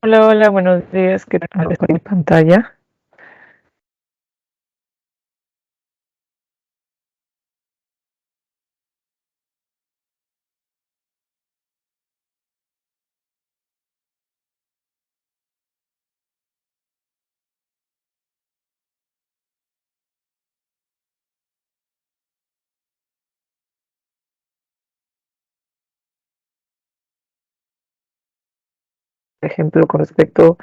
Hola, hola, buenos días. ¿Qué tal? ¿Ves mi pantalla? Por ejemplo, con respecto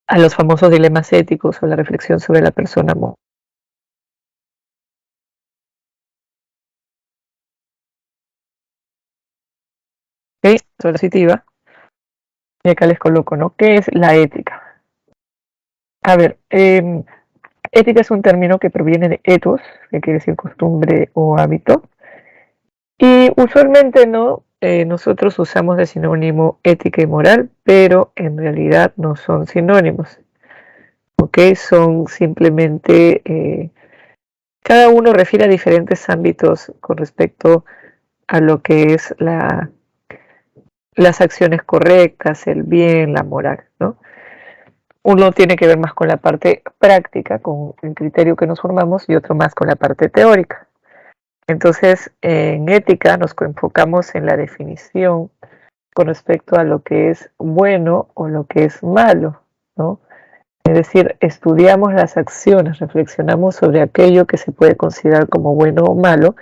a los famosos dilemas éticos o la reflexión sobre la persona sobre la positiva. Y acá les coloco, ¿no? ¿Qué es la ética? A ver, ética es un término que proviene de ethos, que quiere decir costumbre o hábito. Y usualmente, ¿no? Nosotros usamos de sinónimo ética y moral, pero en realidad no son sinónimos, ¿ok? Son simplemente cada uno refiere a diferentes ámbitos con respecto a lo que es las acciones correctas, el bien, la moral, ¿no? Uno tiene que ver más con la parte práctica, con el criterio que nos formamos, y otro más con la parte teórica. Entonces, en ética nos enfocamos en la definición con respecto a lo que es bueno o lo que es malo, ¿no? Es decir, estudiamos las acciones, reflexionamos sobre aquello que se puede considerar como bueno o malo,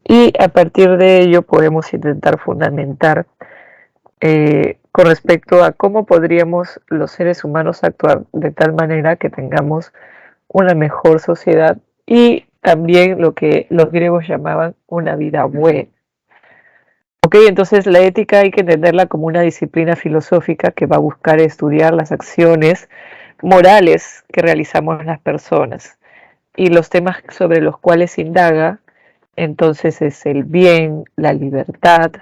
y a partir de ello podemos intentar fundamentar con respecto a cómo podríamos los seres humanos actuar de tal manera que tengamos una mejor sociedad y también lo que los griegos llamaban una vida buena. Ok, entonces la ética hay que entenderla como una disciplina filosófica que va a buscar estudiar las acciones morales que realizamos las personas y los temas sobre los cuales indaga, entonces es el bien, la libertad,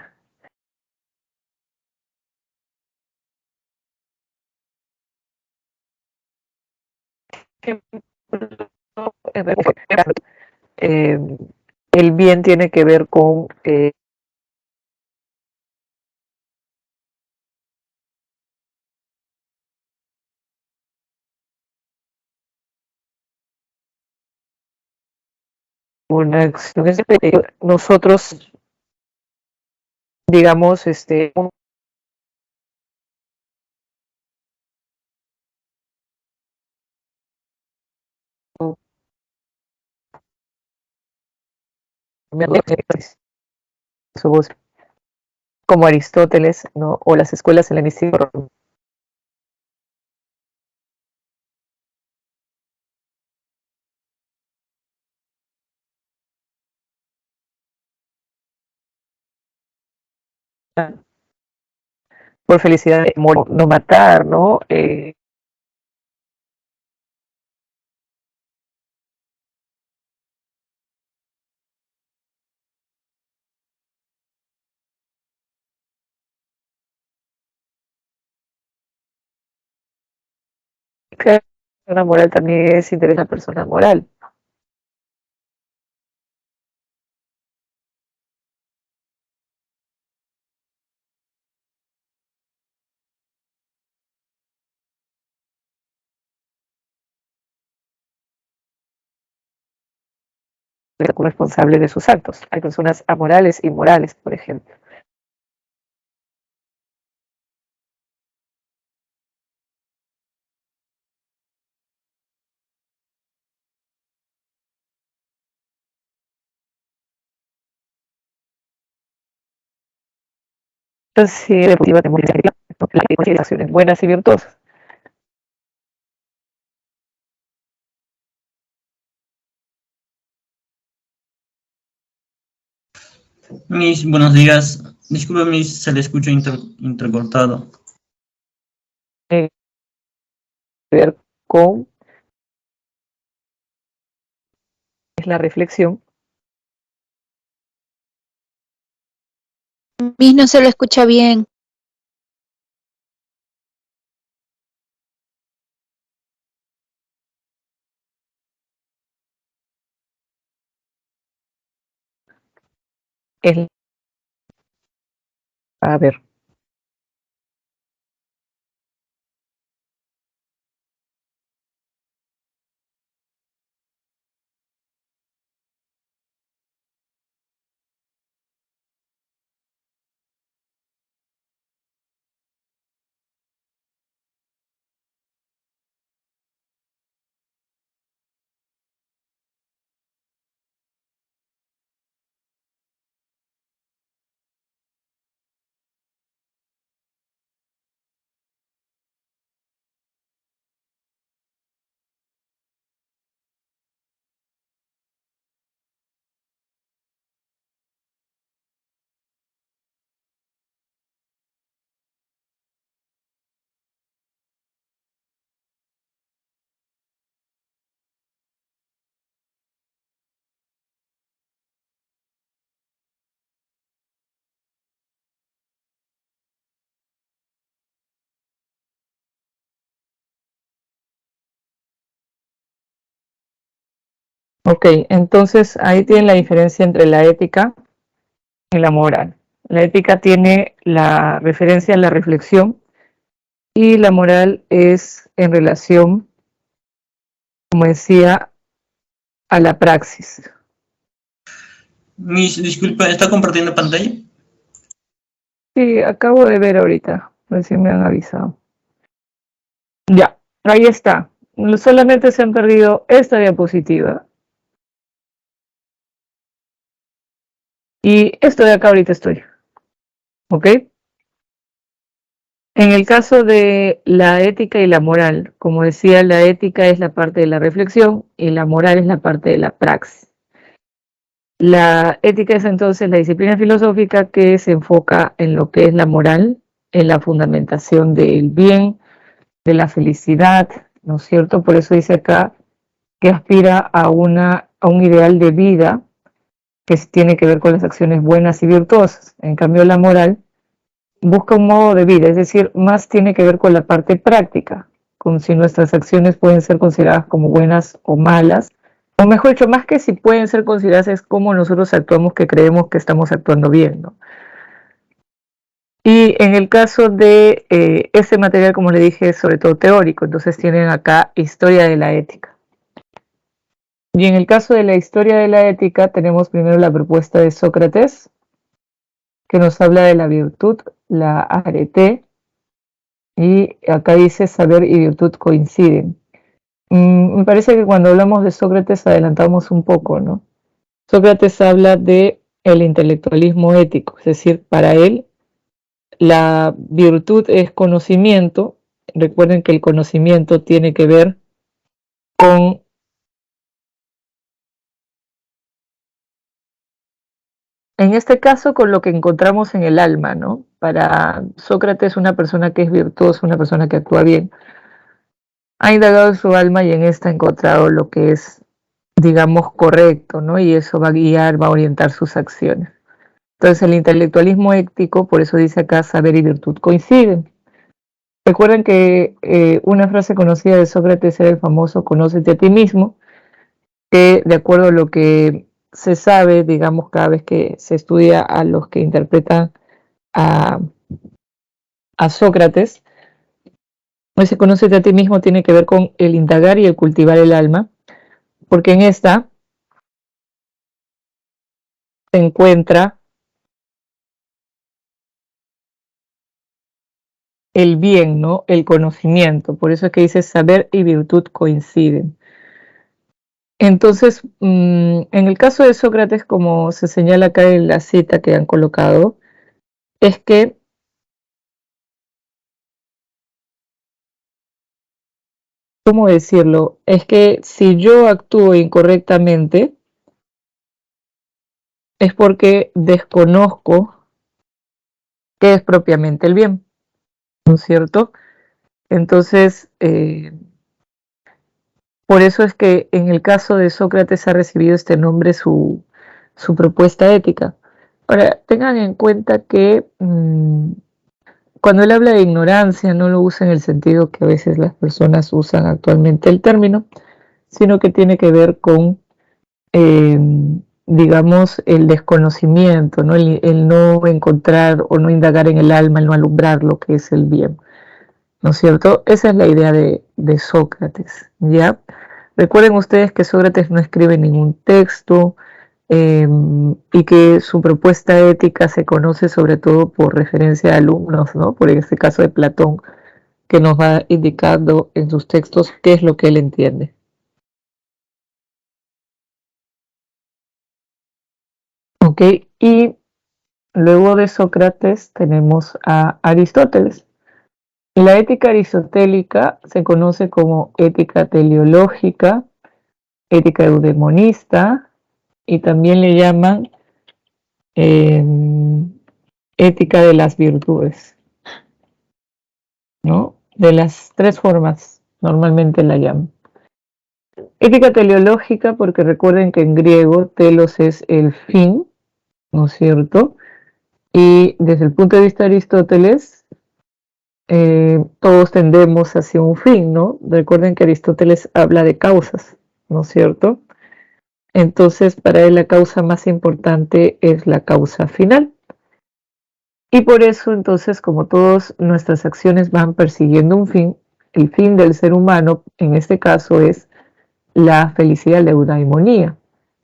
eh, el bien tiene que ver con una acción. Nosotros, digamos, como Aristóteles, ¿no? O las escuelas helenísticas. Por felicidad, no matar, ¿no? Una moral también es interés a la persona moral. Responsable de sus actos. Hay personas amorales y morales, por ejemplo. Entonces, sí, deportiva tenemos las acciones buenas y virtuosas. Mis buenos días. Disculpe, se le escucha intercortado. Que ver con es la reflexión. Miss no se lo escucha bien. Es, a ver, Ok, entonces ahí tienen la diferencia entre la ética y la moral. La ética tiene la referencia a la reflexión y la moral es en relación, como decía, a la praxis. Disculpa, ¿está compartiendo pantalla? Sí, acabo de ver ahorita, recién me han avisado. Ya, ahí está. Solamente se han perdido esta diapositiva. Y esto de acá ahorita estoy. ¿Ok? En el caso de la ética y la moral, como decía, la ética es la parte de la reflexión y la moral es la parte de la praxis. La ética es entonces la disciplina filosófica que se enfoca en lo que es la moral, en la fundamentación del bien, de la felicidad, ¿no es cierto? Por eso dice acá que aspira a un ideal de vida que tiene que ver con las acciones buenas y virtuosas. En cambio, la moral busca un modo de vida, es decir, más tiene que ver con la parte práctica, con si nuestras acciones pueden ser consideradas como buenas o malas, o mejor dicho, más que si pueden ser consideradas es cómo nosotros actuamos que creemos que estamos actuando bien, ¿no? Y en el caso de ese material, como le dije, es sobre todo teórico, entonces tienen acá historia de la ética. Y en el caso de la historia de la ética, tenemos primero la propuesta de Sócrates, que nos habla de la virtud, la arete, y acá dice saber y virtud coinciden. Me parece que cuando hablamos de Sócrates adelantamos un poco, ¿no? Sócrates habla de el intelectualismo ético, es decir, para él la virtud es conocimiento. Recuerden que el conocimiento tiene que ver con, en este caso, con lo que encontramos en el alma, ¿no? Para Sócrates, una persona que es virtuosa, una persona que actúa bien, ha indagado en su alma y en esta ha encontrado lo que es, digamos, correcto, ¿no? Y eso va a guiar, va a orientar sus acciones. Entonces, el intelectualismo ético, por eso dice acá, saber y virtud coinciden. Recuerden que una frase conocida de Sócrates era el famoso conócete a ti mismo, que de acuerdo a lo que se sabe, digamos, cada vez que se estudia a los que interpretan a, a Sócrates, ese conócete a ti mismo tiene que ver con el indagar y el cultivar el alma, porque en esta se encuentra el bien, ¿no? El conocimiento. Por eso es que dice saber y virtud coinciden. Entonces, en el caso de Sócrates, como se señala acá en la cita que han colocado, es que, ¿cómo decirlo? Es que si yo actúo incorrectamente, es porque desconozco qué es propiamente el bien, ¿no es cierto? Entonces, por eso es que en el caso de Sócrates ha recibido este nombre su propuesta ética. Ahora, tengan en cuenta que cuando él habla de ignorancia no lo usa en el sentido que a veces las personas usan actualmente el término, sino que tiene que ver con, eh, digamos, el desconocimiento, ¿no? El no encontrar o no indagar en el alma, el no alumbrar lo que es el bien, ¿no es cierto? Esa es la idea de Sócrates, ¿ya? Recuerden ustedes que Sócrates no escribe ningún texto, y que su propuesta ética se conoce sobre todo por referencia a alumnos, ¿no? Por este caso de Platón, que nos va indicando en sus textos qué es lo que él entiende. ¿Ok? Y luego de Sócrates tenemos a Aristóteles. La ética aristotélica se conoce como ética teleológica, ética eudemonista, y también le llaman eh, ética de las virtudes, ¿no? De las tres formas normalmente la llaman. Ética teleológica porque recuerden que en griego telos es el fin, ¿no es cierto? Y desde el punto de vista de Aristóteles, todos tendemos hacia un fin, ¿no? Recuerden que Aristóteles habla de causas, ¿no es cierto? Entonces, para él la causa más importante es la causa final. Y por eso, entonces, como todas nuestras acciones van persiguiendo un fin, el fin del ser humano, en este caso, es la felicidad, la eudaimonía,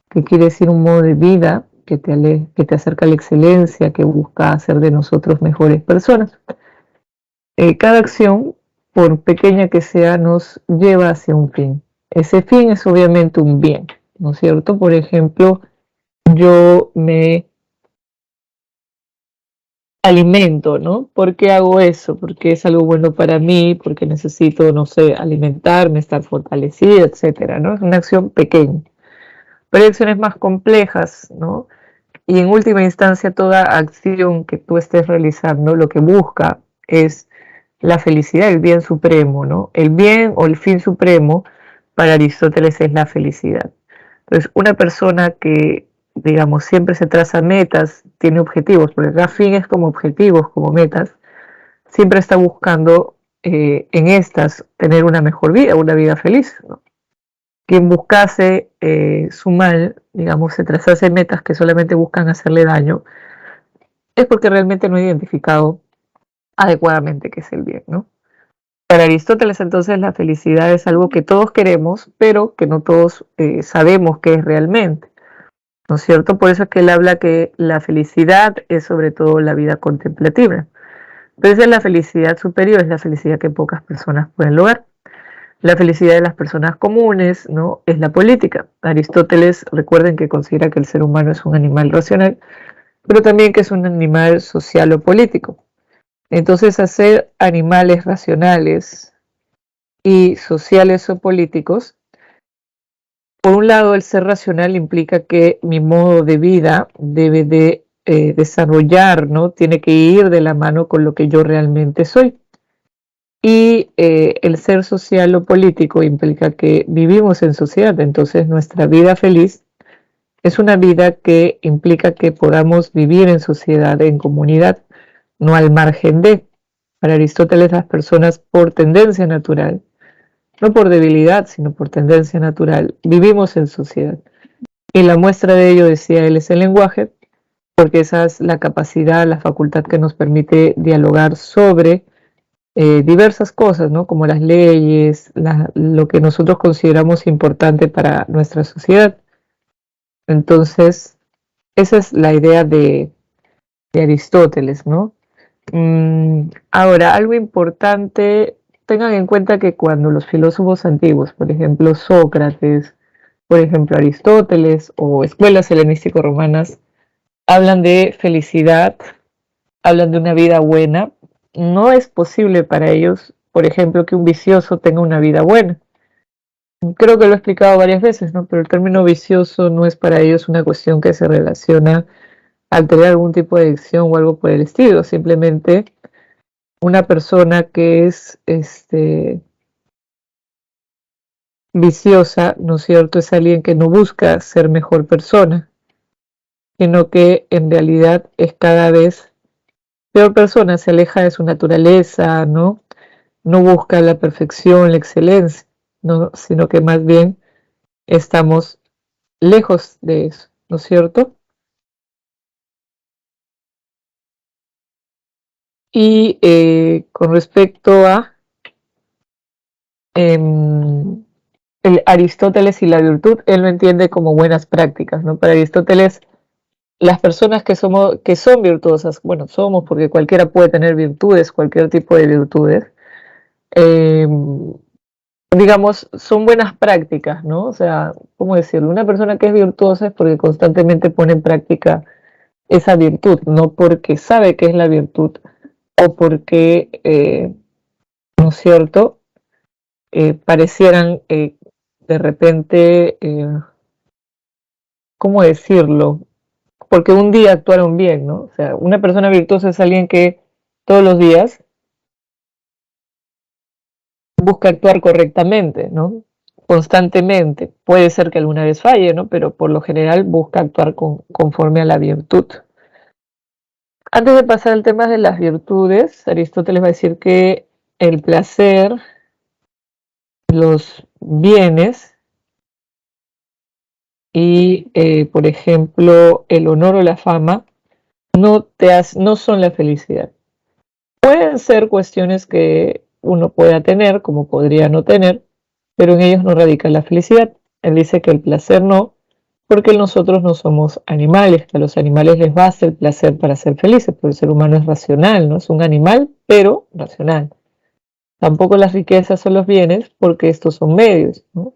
que quiere decir un modo de vida que te acerca a la excelencia, que busca hacer de nosotros mejores personas. Cada acción, por pequeña que sea, nos lleva hacia un fin. Ese fin es obviamente un bien, ¿no es cierto? Por ejemplo, yo me alimento, ¿no? ¿Por qué hago eso? Porque es algo bueno para mí, porque necesito, no sé, alimentarme, estar fortalecida, etcétera, ¿no? Es una acción pequeña. Pero hay acciones más complejas, ¿no? Y en última instancia, toda acción que tú estés realizando lo que busca es la felicidad, el bien supremo, ¿no? El bien o el fin supremo para Aristóteles es la felicidad. Entonces, una persona que, digamos, siempre se traza metas, tiene objetivos, porque cada fin es como objetivos, como metas, siempre está buscando en estas tener una mejor vida, una vida feliz, ¿no? Quien buscase su mal, digamos, se trazase metas que solamente buscan hacerle daño, es porque realmente no ha identificado adecuadamente qué es el bien, ¿no? Para Aristóteles, entonces, la felicidad es algo que todos queremos, pero que no todos sabemos qué es realmente, ¿no es cierto? Por eso es que él habla que la felicidad es sobre todo la vida contemplativa. Pero esa es la felicidad superior, es la felicidad que pocas personas pueden lograr. La felicidad de las personas comunes, ¿no? Es la política. Aristóteles, recuerden que considera que el ser humano es un animal racional, pero también que es un animal social o político. Entonces, hacer animales racionales y sociales o políticos, por un lado, el ser racional implica que mi modo de vida debe de desarrollar, ¿no? Tiene que ir de la mano con lo que yo realmente soy. Y el ser social o político implica que vivimos en sociedad, entonces nuestra vida feliz es una vida que implica que podamos vivir en sociedad, en comunidad, no al margen de. Para Aristóteles, las personas por tendencia natural, no por debilidad, sino por tendencia natural, vivimos en sociedad. Y la muestra de ello, decía él, es el lenguaje, porque esa es la capacidad, la facultad que nos permite dialogar sobre diversas cosas, ¿no? Como las leyes, lo que nosotros consideramos importante para nuestra sociedad. Entonces, esa es la idea de Aristóteles, ¿no? Ahora, algo importante, tengan en cuenta que cuando los filósofos antiguos, por ejemplo Sócrates, por ejemplo Aristóteles o escuelas helenístico-romanas, hablan de felicidad, hablan de una vida buena, no es posible para ellos, por ejemplo, que un vicioso tenga una vida buena. Creo que lo he explicado varias veces, ¿no? Pero el término vicioso no es para ellos una cuestión que se relaciona al tener algún tipo de adicción o algo por el estilo, simplemente una persona que es viciosa, ¿no es cierto? Es alguien que no busca ser mejor persona, sino que en realidad es cada vez peor persona, se aleja de su naturaleza, ¿no? No busca la perfección, la excelencia, ¿no? Sino que más bien estamos lejos de eso, ¿no es cierto? Y con respecto a em, el Aristóteles y la virtud, él lo entiende como buenas prácticas, ¿no? Para Aristóteles, las personas que son virtuosas, bueno, somos porque cualquiera puede tener virtudes, cualquier tipo de virtudes, eh, digamos, son buenas prácticas, ¿no? O sea, ¿cómo decirlo? Una persona que es virtuosa es porque constantemente pone en práctica esa virtud, no porque sabe que es la virtud o porque, ¿no es cierto?, parecieran de repente, ¿cómo decirlo? Porque un día actuaron bien, ¿no? O sea, una persona virtuosa es alguien que todos los días busca actuar correctamente, ¿no? Constantemente. Puede ser que alguna vez falle, ¿no? Pero por lo general busca actuar conforme a la virtud. Antes de pasar al tema de las virtudes, Aristóteles va a decir que el placer, los bienes, y, por ejemplo, el honor o la fama no son la felicidad. Pueden ser cuestiones que uno pueda tener, como podría no tener, pero en ellos no radica la felicidad. Él dice que el placer no, porque nosotros no somos animales, que a los animales les basta el placer para ser felices, porque el ser humano es racional, no es un animal, pero racional. Tampoco las riquezas son los bienes, porque estos son medios, ¿no?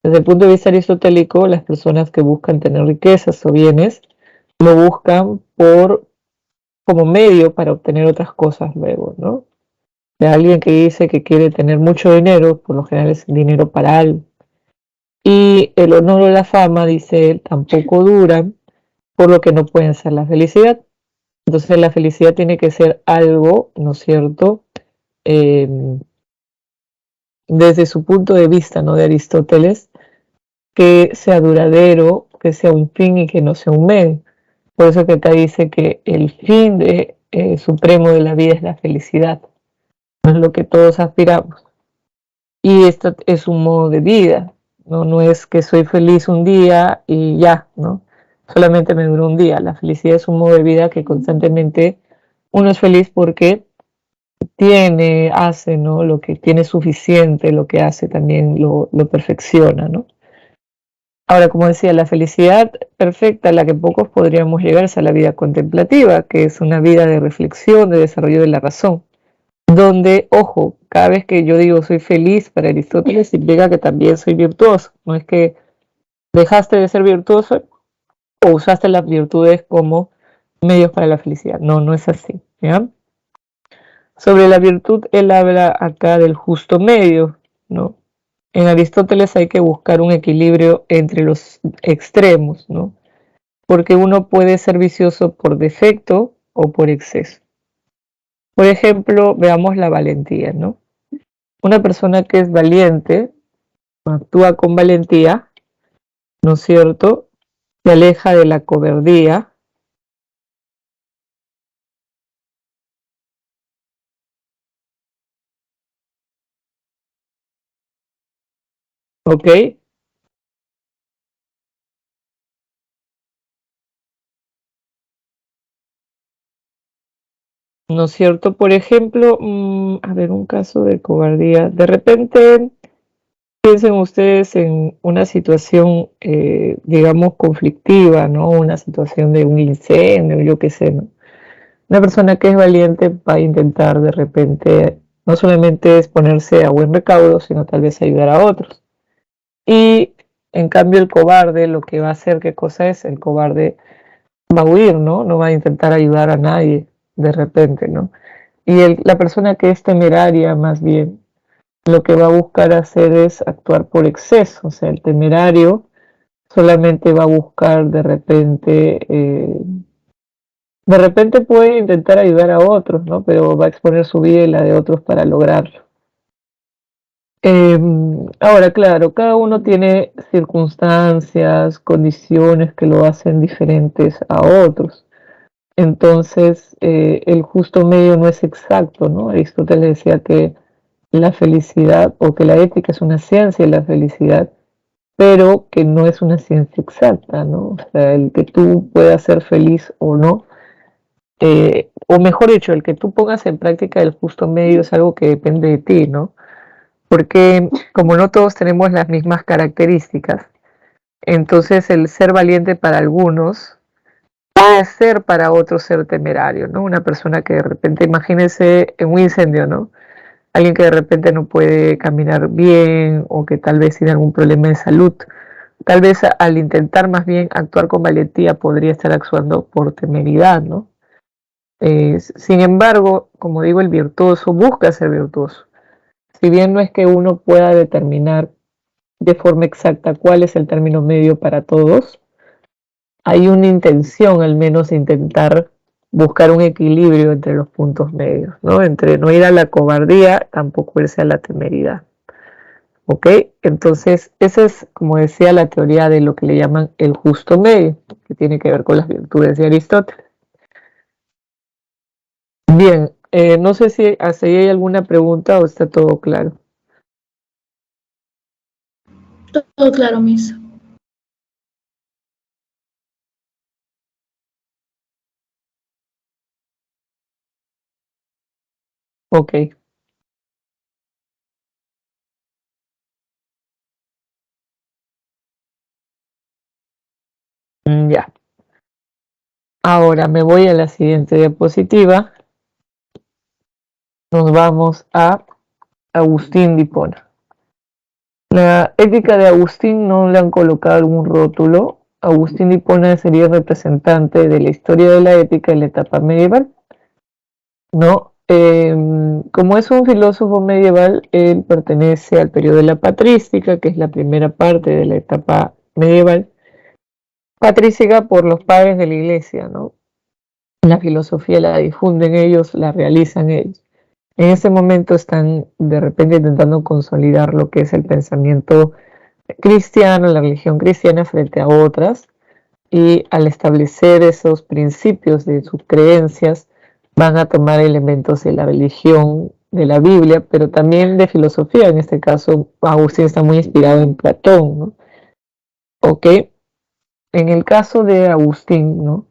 Desde el punto de vista aristotélico, las personas que buscan tener riquezas o bienes lo buscan como medio para obtener otras cosas luego, ¿no? De alguien que dice que quiere tener mucho dinero, por lo general es dinero para algo. Y el honor o la fama, dice él, tampoco duran, por lo que no pueden ser la felicidad. Entonces la felicidad tiene que ser algo, ¿no es cierto? Eh, Desde su punto de vista, ¿no? De Aristóteles, que sea duradero, que sea un fin y que no sea un medio. Por eso que acá dice que el fin supremo de la vida es la felicidad, no es lo que todos aspiramos. Y esto es un modo de vida, ¿no? No es que soy feliz un día y ya, ¿no? Solamente me dura un día. La felicidad es un modo de vida que constantemente uno es feliz porque hace, ¿no? Lo que tiene suficiente, lo que hace también lo perfecciona, ¿no? Ahora, como decía, la felicidad perfecta a la que pocos podríamos llegar es a la vida contemplativa, que es una vida de reflexión, de desarrollo de la razón, donde, ojo, cada vez que yo digo soy feliz para Aristóteles, implica que también soy virtuoso. No es que dejaste de ser virtuoso o usaste las virtudes como medios para la felicidad. No, no es así. ¿Ya? Sobre la virtud, él habla acá del justo medio, ¿no? En Aristóteles hay que buscar un equilibrio entre los extremos, ¿no? Porque uno puede ser vicioso por defecto o por exceso. Por ejemplo, veamos la valentía, ¿no? Una persona que es valiente, actúa con valentía, ¿no es cierto? Se aleja de la cobardía, ¿ok? ¿No es cierto? Por ejemplo, a ver, un caso de cobardía. De repente, piensen ustedes en una situación, digamos, conflictiva, ¿no? Una situación de un incendio, yo qué sé, ¿no? Una persona que es valiente va a intentar de repente no solamente exponerse a buen recaudo, sino tal vez ayudar a otros. Y en cambio el cobarde lo que va a hacer, ¿qué cosa es? El cobarde va a huir, ¿no? No va a intentar ayudar a nadie de repente, ¿no? Y la persona que es temeraria, más bien, lo que va a buscar hacer es actuar por exceso. O sea, el temerario solamente va a buscar de repente puede intentar ayudar a otros, ¿no? Pero va a exponer su vida y la de otros para lograrlo. Ahora, claro, cada uno tiene circunstancias, condiciones que lo hacen diferentes a otros. Entonces, el justo medio no es exacto, ¿no? Aristóteles decía que la felicidad o que la ética es una ciencia de la felicidad, pero que no es una ciencia exacta, ¿no? O sea, el que tú puedas ser feliz o no, o mejor dicho, el que tú pongas en práctica el justo medio es algo que depende de ti, ¿no? Porque como no todos tenemos las mismas características, entonces el ser valiente para algunos puede ser para otros ser temerario, ¿no? Una persona que de repente, imagínese en un incendio, ¿no? Alguien que de repente no puede caminar bien o que tal vez tiene algún problema de salud, tal vez al intentar más bien actuar con valentía podría estar actuando por temeridad, ¿no? Sin embargo, como digo, el virtuoso busca ser virtuoso. Si bien no es que uno pueda determinar de forma exacta cuál es el término medio para todos, hay una intención al menos de intentar buscar un equilibrio entre los puntos medios, ¿no? Entre no ir a la cobardía, tampoco irse a la temeridad. ¿Ok? Entonces, esa es, como decía, la teoría de lo que le llaman el justo medio, que tiene que ver con las virtudes de Aristóteles. Bien, no sé si hasta ahí hay alguna pregunta o está todo claro. Todo claro, Miss. Ok. Ya. Ahora me voy a la siguiente diapositiva. Nos vamos a Agustín de Hipona. La ética de Agustín no le han colocado algún rótulo. Agustín de Hipona sería representante de la historia de la ética en la etapa medieval, ¿no? Como es un filósofo medieval, él pertenece al periodo de la patrística, que es la primera parte de la etapa medieval. Patrística por los padres de la iglesia, ¿no? La filosofía la difunden ellos, la realizan ellos. En ese momento están de repente intentando consolidar lo que es el pensamiento cristiano, la religión cristiana frente a otras, y al establecer esos principios de sus creencias van a tomar elementos de la religión, de la Biblia, pero también de filosofía. En este caso, Agustín está muy inspirado en Platón, ¿no? Ok, en el caso de Agustín, ¿no?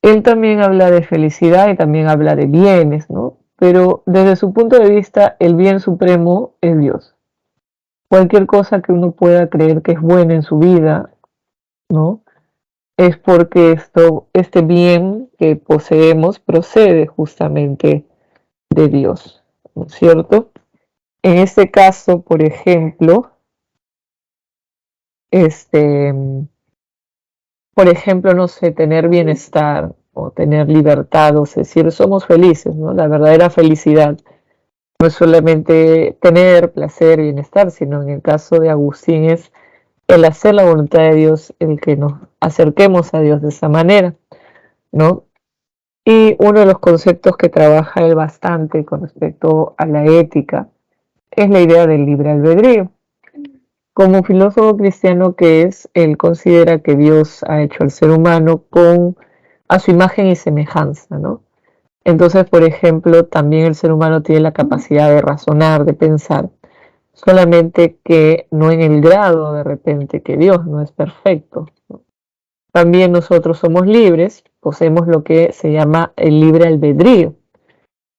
Él también habla de felicidad y también habla de bienes, ¿no? Pero desde su punto de vista, el bien supremo es Dios. Cualquier cosa que uno pueda creer que es buena en su vida, ¿no? Es porque este bien que poseemos procede justamente de Dios, ¿no es cierto? En este caso, por ejemplo, este, por ejemplo, no sé, tener bienestar o tener libertad, o sea, decir, somos felices, ¿no? La verdadera felicidad no es solamente tener placer, bienestar, sino en el caso de Agustín es el hacer la voluntad de Dios, el que nos acerquemos a Dios de esa manera, ¿no? Y uno de los conceptos que trabaja él bastante con respecto a la ética es la idea del libre albedrío. Como filósofo cristiano que es, él considera que Dios ha hecho al ser humano a su imagen y semejanza, ¿no? Entonces, por ejemplo, también el ser humano tiene la capacidad de razonar, de pensar, solamente que no en el grado de repente que Dios no es perfecto. También nosotros somos libres, poseemos lo que se llama el libre albedrío,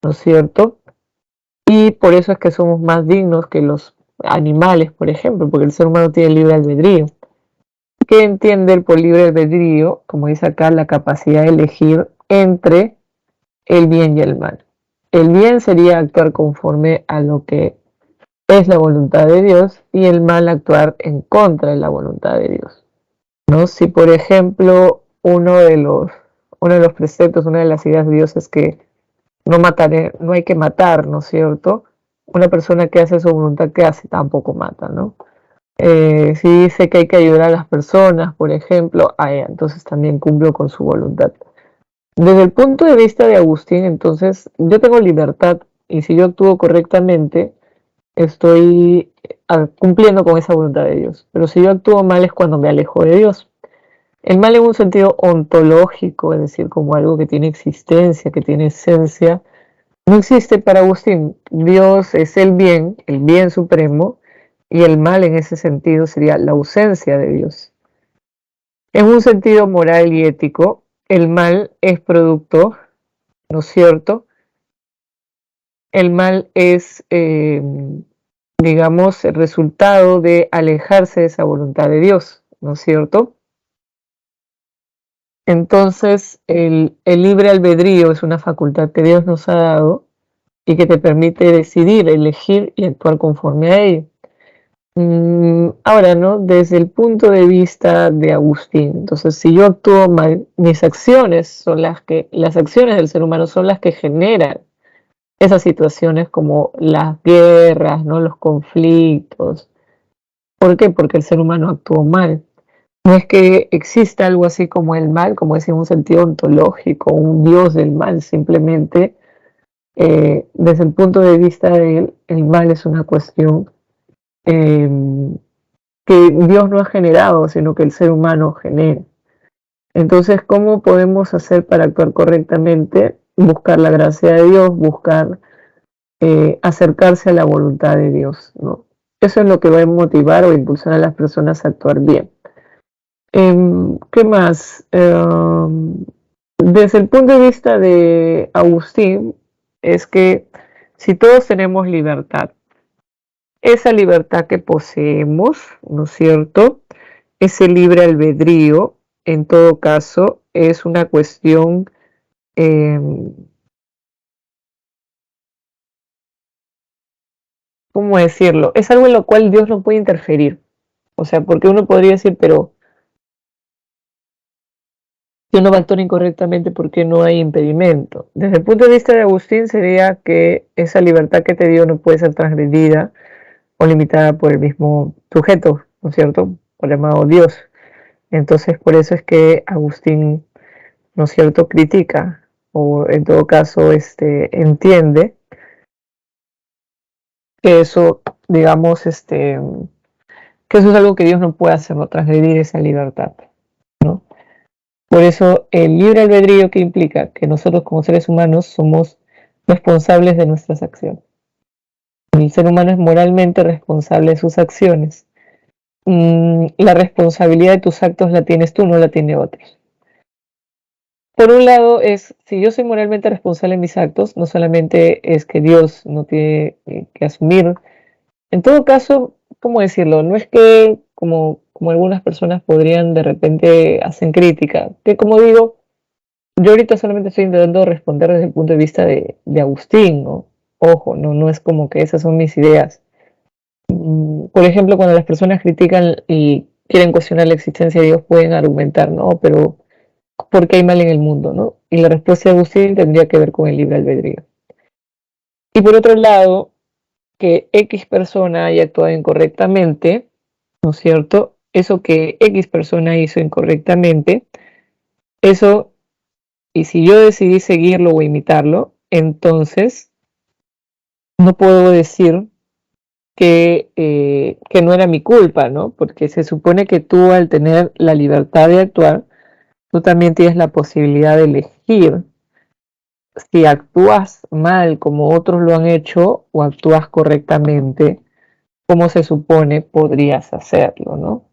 ¿no es cierto? Y por eso es que somos más dignos que los animales, por ejemplo, porque el ser humano tiene libre albedrío. ¿Qué entiende el por libre albedrío? Como dice acá, la capacidad de elegir entre el bien y el mal. El bien sería actuar conforme a lo que es la voluntad de Dios y el mal actuar en contra de la voluntad de Dios, ¿no? Si por ejemplo uno de los preceptos, una de las ideas de Dios es que no mataré, no hay que matar, ¿no es cierto? Una persona que hace su voluntad, ¿qué hace? Tampoco mata, ¿no? Si dice que hay que ayudar a las personas, por ejemplo, entonces también cumplo con su voluntad. Desde el punto de vista de Agustín, entonces, yo tengo libertad y si yo actúo correctamente, estoy cumpliendo con esa voluntad de Dios. Pero si yo actúo mal es cuando me alejo de Dios. El mal en un sentido ontológico, es decir, como algo que tiene existencia, que tiene esencia, no existe para Agustín. Dios es el bien supremo, y el mal en ese sentido sería la ausencia de Dios. En un sentido moral y ético, el mal es producto, ¿no es cierto? El mal es, digamos, el resultado de alejarse de esa voluntad de Dios, ¿no es cierto? Entonces, el libre albedrío es una facultad que Dios nos ha dado y que te permite decidir, elegir y actuar conforme a ello. Ahora, ¿no? Desde el punto de vista de Agustín, entonces, si yo actúo mal, las acciones del ser humano son las que generan esas situaciones como las guerras, ¿no? Los conflictos. ¿Por qué? Porque el ser humano actuó mal. No es que exista algo así como el mal, como es en un sentido ontológico, un dios del mal, simplemente desde el punto de vista de él, el mal es una cuestión eh, que Dios no ha generado, sino que el ser humano genera. Entonces, ¿cómo podemos hacer para actuar correctamente? Buscar la gracia de Dios, buscar acercarse a la voluntad de Dios, ¿no? Eso es lo que va a motivar o impulsar a las personas a actuar bien. ¿Qué más? Desde el punto de vista de Agustín, es que si todos tenemos libertad, esa libertad que poseemos, ¿no es cierto? Ese libre albedrío, en todo caso, es una cuestión, eh, ¿cómo decirlo? Es algo en lo cual Dios no puede interferir. O sea, porque uno podría decir, pero yo no va a actuar incorrectamente porque no hay impedimento. Desde el punto de vista de Agustín sería que esa libertad que te dio no puede ser transgredida o limitada por el mismo sujeto, ¿no es cierto? Por el llamado Dios. Entonces, por eso es que Agustín, ¿no es cierto?, critica o en todo caso entiende que eso, digamos, que eso es algo que Dios no puede hacer, no transgredir esa libertad, ¿no? Por eso el libre albedrío que implica que nosotros como seres humanos somos responsables de nuestras acciones. El ser humano es moralmente responsable de sus acciones. La responsabilidad de tus actos la tienes tú, no la tiene otro. Por un lado es, si yo soy moralmente responsable de mis actos, no solamente es que Dios no tiene que asumir. En todo caso, ¿cómo decirlo? No es que, como algunas personas podrían de repente hacen crítica, que como digo, yo ahorita solamente estoy intentando responder desde el punto de vista de Agustín, ¿no? Ojo, no es como que esas son mis ideas. Por ejemplo, cuando las personas critican y quieren cuestionar la existencia de Dios, pueden argumentar, ¿no? Pero, ¿por qué hay mal en el mundo, no? Y la respuesta de Agustín tendría que ver con el libre albedrío. Y por otro lado, que X persona haya actuado incorrectamente, ¿no es cierto? Eso que X persona hizo incorrectamente, eso, y si yo decidí seguirlo o imitarlo, entonces no puedo decir que no era mi culpa, ¿no? Porque se supone que tú al tener la libertad de actuar, tú también tienes la posibilidad de elegir si actúas mal como otros lo han hecho o actúas correctamente como se supone podrías hacerlo, ¿no?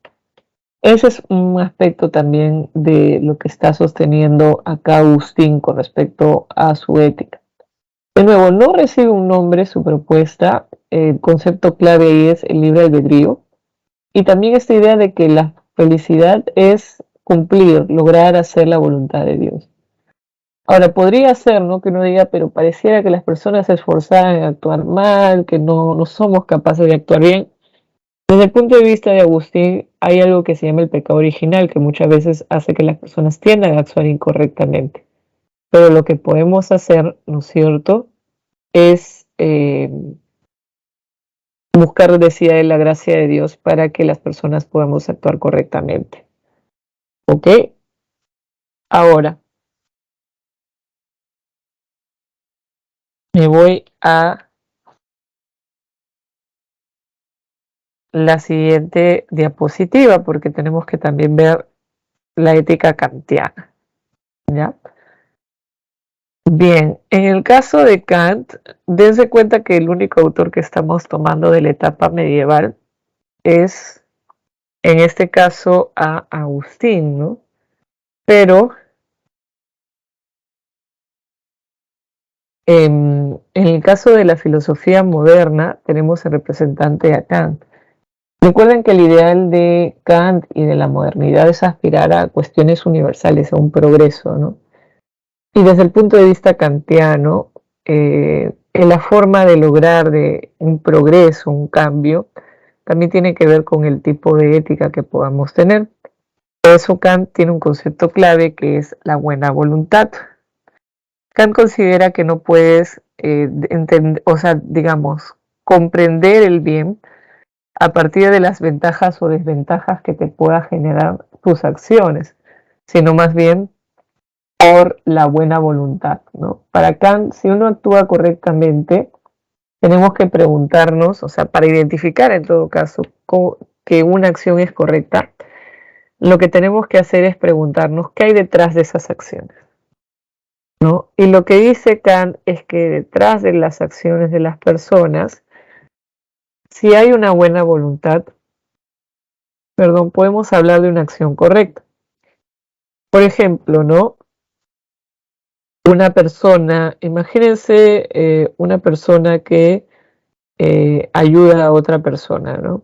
Ese es un aspecto también de lo que está sosteniendo acá Agustín con respecto a su ética. De nuevo, no recibe un nombre su propuesta, el concepto clave ahí es el libre albedrío, y también esta idea de que la felicidad es cumplir, lograr hacer la voluntad de Dios. Ahora, podría ser, ¿no? Que uno diga, pero pareciera que las personas se esforzaran en actuar mal, que no somos capaces de actuar bien. Desde el punto de vista de Agustín, hay algo que se llama el pecado original, que muchas veces hace que las personas tiendan a actuar incorrectamente. Pero lo que podemos hacer, ¿no es cierto?, es buscar, decía él, la gracia de Dios para que las personas podamos actuar correctamente. ¿Ok? Ahora, me voy a la siguiente diapositiva porque tenemos que también ver la ética kantiana. ¿Ya? Bien, en el caso de Kant, dense cuenta que el único autor que estamos tomando de la etapa medieval es, en este caso, a Agustín, ¿no? Pero en el caso de la filosofía moderna, tenemos el representante a Kant. Recuerden que el ideal de Kant y de la modernidad es aspirar a cuestiones universales, a un progreso, ¿no? Y desde el punto de vista kantiano, la forma de lograr de un progreso, un cambio, también tiene que ver con el tipo de ética que podamos tener. Por eso Kant tiene un concepto clave que es la buena voluntad. Kant considera que no puedes entender, o sea, digamos, comprender el bien a partir de las ventajas o desventajas que te pueda generar tus acciones, sino más bien por la buena voluntad, ¿no? Para Kant, si uno actúa correctamente, tenemos que preguntarnos, o sea, para identificar en todo caso que una acción es correcta, lo que tenemos que hacer es preguntarnos qué hay detrás de esas acciones, ¿no? Y lo que dice Kant es que detrás de las acciones de las personas, si hay una buena voluntad, perdón, podemos hablar de una acción correcta. Por ejemplo, ¿no? una persona, imagínense una persona que ayuda a otra persona, ¿no?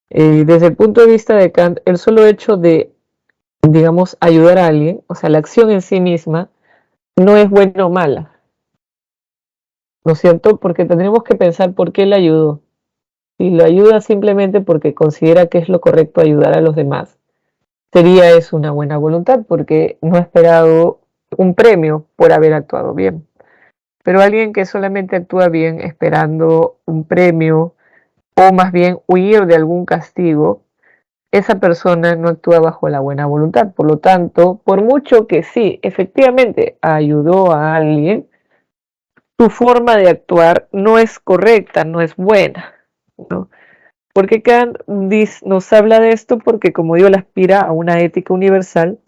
Desde el punto de vista de Kant, el solo hecho de, digamos, ayudar a alguien, o sea, la acción en sí misma, no es buena o mala, ¿no es cierto? Porque tendremos que pensar por qué le ayudó. Si lo ayuda simplemente porque considera que es lo correcto ayudar a los demás, sería eso una buena voluntad, porque no ha esperado un premio por haber actuado bien. Pero alguien que solamente actúa bien esperando un premio o más bien huir de algún castigo, esa persona no actúa bajo la buena voluntad. Por lo tanto, por mucho que sí, efectivamente ayudó a alguien, su forma de actuar no es correcta, no es buena, ¿no? Porque Kant nos habla de esto porque, como digo, él aspira a una ética universal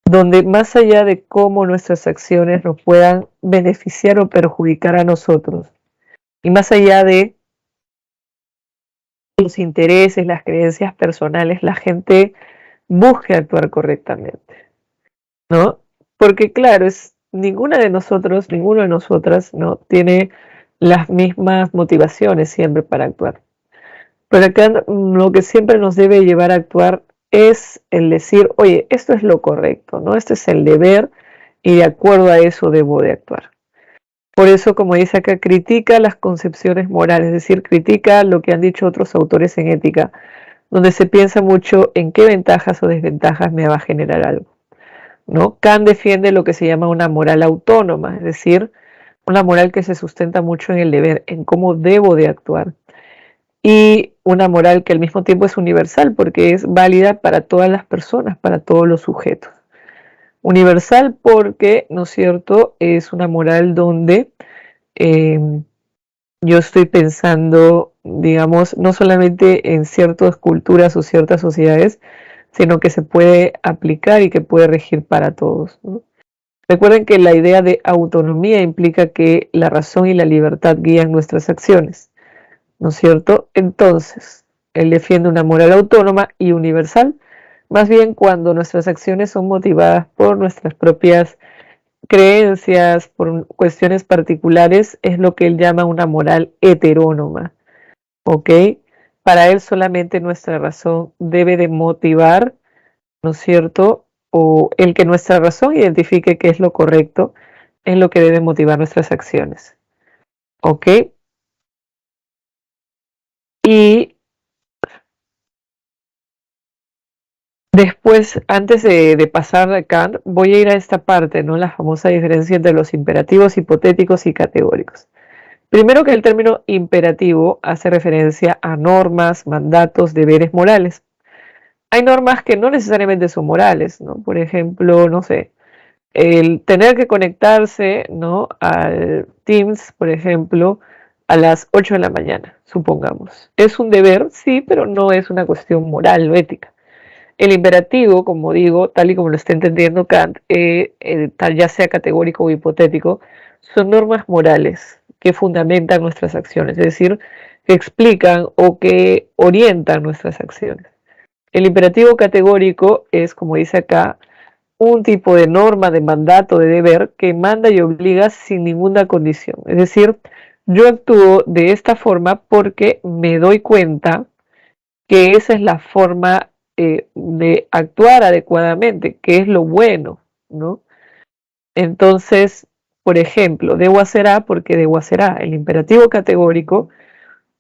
donde más allá de cómo nuestras acciones nos puedan beneficiar o perjudicar a nosotros, y más allá de los intereses, las creencias personales, la gente busque actuar correctamente, ¿no? Porque claro, ninguno de nosotras, ¿no? Tiene las mismas motivaciones siempre para actuar. Pero acá lo que siempre nos debe llevar a actuar es el decir, oye, esto es lo correcto, ¿no? Este es el deber y de acuerdo a eso debo de actuar. Por eso, como dice acá, critica las concepciones morales, es decir, critica lo que han dicho otros autores en ética, donde se piensa mucho en qué ventajas o desventajas me va a generar algo, ¿no? Kant defiende lo que se llama una moral autónoma, es decir, una moral que se sustenta mucho en el deber, en cómo debo de actuar, y una moral que al mismo tiempo es universal porque es válida para todas las personas, para todos los sujetos. Universal porque, ¿no es cierto?, es una moral donde eh, yo estoy pensando, digamos, no solamente en ciertas culturas o ciertas sociedades, sino que se puede aplicar y que puede regir para todos, ¿no? Recuerden que la idea de autonomía implica que la razón y la libertad guían nuestras acciones, ¿no es cierto? Entonces, él defiende una moral autónoma y universal, más bien cuando nuestras acciones son motivadas por nuestras propias creencias, por cuestiones particulares, es lo que él llama una moral heterónoma, ¿ok? Para él solamente nuestra razón debe de motivar, ¿no es cierto? O el que nuestra razón identifique qué es lo correcto, es lo que debe motivar nuestras acciones, ¿ok? Y después, antes de pasar a Kant, voy a ir a esta parte, ¿no? La famosa diferencia entre los imperativos hipotéticos y categóricos. Primero que el término imperativo hace referencia a normas, mandatos, deberes morales. Hay normas que no necesariamente son morales, ¿no? Por ejemplo, no sé, el tener que conectarse, ¿no?, al Teams, por ejemplo, a las 8 de la mañana, supongamos. Es un deber, sí, pero no es una cuestión moral o ética. El imperativo, como digo, tal y como lo está entendiendo Kant, tal ya sea categórico o hipotético, son normas morales que fundamentan nuestras acciones, es decir, que explican o que orientan nuestras acciones. El imperativo categórico es, como dice acá, un tipo de norma, de mandato, de deber que manda y obliga sin ninguna condición. Es decir, yo actúo de esta forma porque me doy cuenta que esa es la forma de actuar adecuadamente, que es lo bueno, ¿no? Entonces, por ejemplo, debo hacer A porque debo hacer A. El imperativo categórico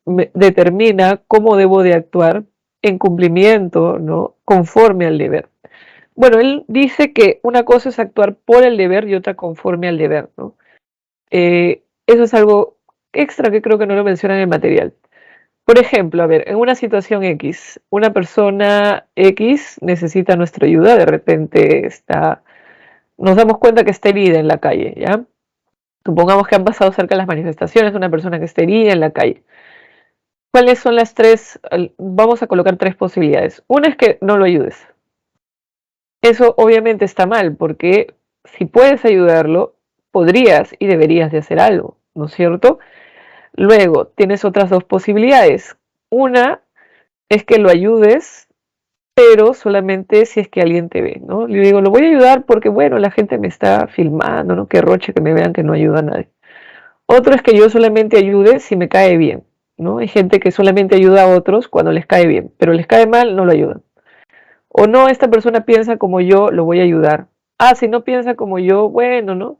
determina cómo debo de actuar en cumplimiento, ¿no?, conforme al deber. Bueno, él dice que una cosa es actuar por el deber y otra conforme al deber, ¿no? Eso es algo extra que creo que no lo menciona en el material. Por ejemplo, a ver, en una situación X, una persona X necesita nuestra ayuda, de repente nos damos cuenta que está herida en la calle, ¿ya? Supongamos que han pasado cerca de las manifestaciones, una persona que está herida en la calle. ¿Cuáles son las tres? Vamos a colocar tres posibilidades. Una es que no lo ayudes. Eso obviamente está mal, porque si puedes ayudarlo, podrías y deberías de hacer algo, ¿no es cierto? Luego, tienes otras dos posibilidades. Una es que lo ayudes pero solamente si es que alguien te ve, ¿no? Le digo, lo voy a ayudar porque, bueno, la gente me está filmando, ¿no? Qué roche que me vean que no ayuda a nadie. Otro es que yo solamente ayude si me cae bien, ¿no? Hay gente que solamente ayuda a otros cuando les cae bien, pero les cae mal, no lo ayudan. O no, esta persona piensa como yo, lo voy a ayudar. Ah, si no piensa como yo, bueno, ¿no?